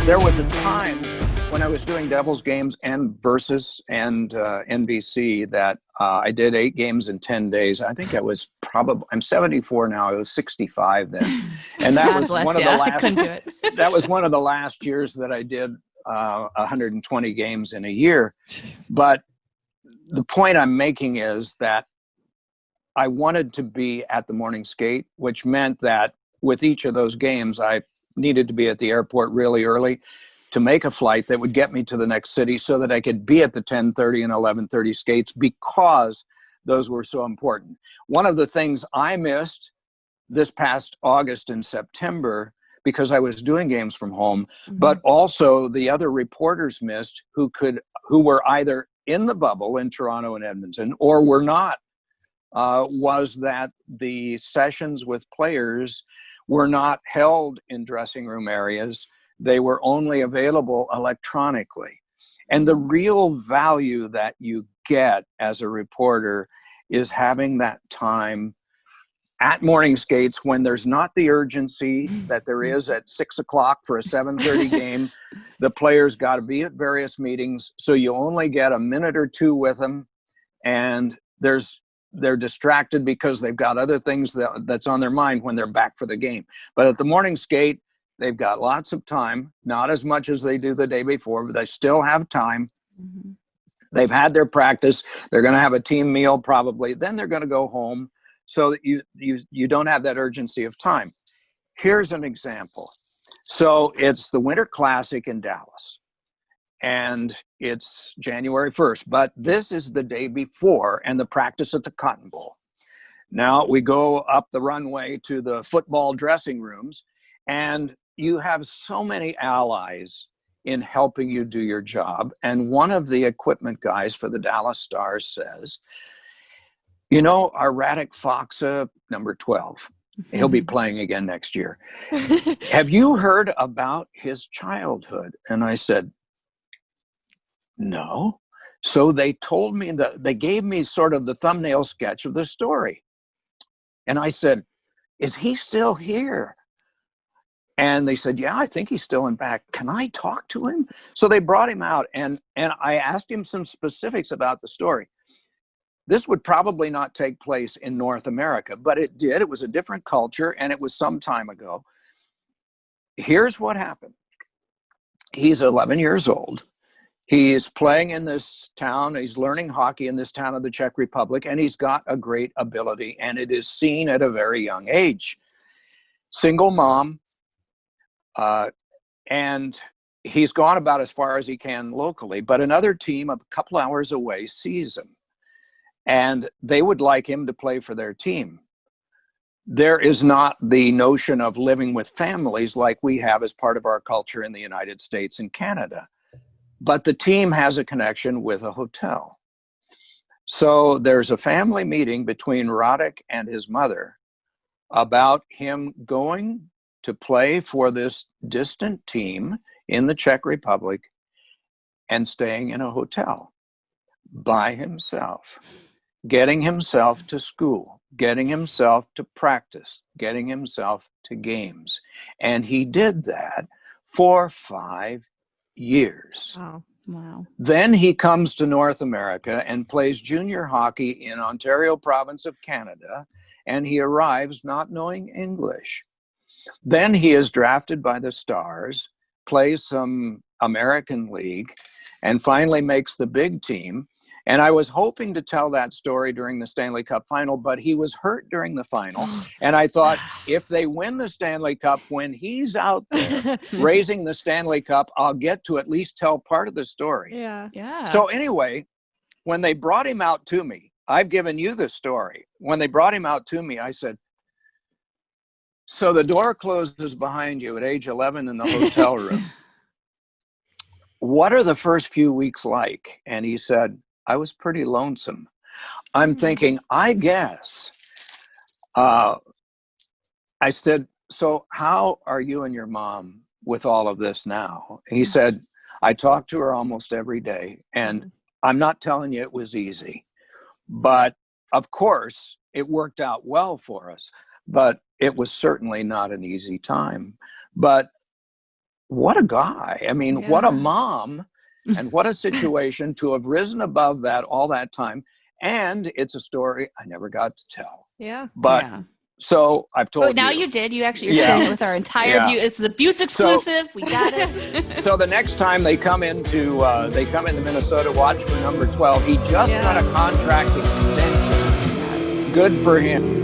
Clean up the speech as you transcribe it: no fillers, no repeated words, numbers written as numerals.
There was a time when I was doing Devils games and Versus and NBC that I did 8 games in 10 days. I think I'm 74 now. I was 65 then. And that was one of the last, I couldn't do it. that was one of the last years that I did 120 games in a year. But the point I'm making is that I wanted to be at the morning skate, which meant that with each of those games, I needed to be at the airport really early to make a flight that would get me to the next city so that I could be at the 10:30 and 11:30 skates, because those were so important. One of the things I missed this past August and September, because I was doing games from home, but also the other reporters missed who were either in the bubble in Toronto and Edmonton or were not, was that the sessions with players were not held in dressing room areas. They were only available electronically. And the real value that you get as a reporter is having that time at morning skates when there's not the urgency that there is at 6 o'clock for a 7:30 game. The players got to be at various meetings, so you only get a minute or two with them, and they're distracted because they've got other things that's on their mind when they're back for the game. But at the morning skate, they've got lots of time, not as much as they do the day before, but they still have time. They've had their practice. They're going to have a team meal probably. Then they're going to go home, so that you don't have that urgency of time. Here's an example. So it's the Winter Classic in Dallas, and it's January 1st, but this is the day before, and the practice at the Cotton Bowl. Now we go up the runway to the football dressing rooms, and you have so many allies in helping you do your job. And one of the equipment guys for the Dallas Stars says, you know, our Radek Faksa, number 12, he'll be playing again next year. Have you heard about his childhood? And I said, no. So they told me they gave me sort of the thumbnail sketch of the story. And I said, is he still here? And they said, yeah, I think he's still in back. Can I talk to him? So they brought him out, and I asked him some specifics about the story. This would probably not take place in North America, but it did. It was a different culture, and it was some time ago. Here's what happened. He's 11 years old. He's playing in this town. He's learning hockey in this town of the Czech Republic, and he's got a great ability, and it is seen at a very young age. Single mom, and he's gone about as far as he can locally, but another team a couple hours away sees him, and they would like him to play for their team. There is not the notion of living with families like we have as part of our culture in the United States and Canada. But the team has a connection with a hotel. So there's a family meeting between Radek and his mother about him going to play for this distant team in the Czech Republic and staying in a hotel by himself, getting himself to school, getting himself to practice, getting himself to games. And he did that for 5 years. Wow. Then he comes to North America and plays junior hockey in Ontario province of Canada, and he arrives not knowing English. Then he is drafted by the Stars, plays some American League, and finally makes the big team. And I was hoping to tell that story during the Stanley Cup final, but he was hurt during the final. And I thought, if they win the Stanley Cup when he's out there raising the Stanley Cup, I'll get to at least tell part of the story. Yeah. So anyway, when they brought him out to me, I've given you the story. When they brought him out to me, I said, so the door closes behind you at age 11 in the hotel room. What are the first few weeks like? And he said, I was pretty lonesome. I'm thinking, I guess. I said, so how are you and your mom with all of this now? He said, I talk to her almost every day, and I'm not telling you it was easy, but of course it worked out well for us, but it was certainly not an easy time. But what a guy. I mean, what a mom, and what a situation to have risen above that all that time. And it's a story I never got to tell. Yeah. But so I've told you. Now you did. You actually, you're sharing it with our entire It's the Beauties exclusive. We got it. So the next time they come into Minnesota, watch for number 12. He just got a contract extension. Good for him.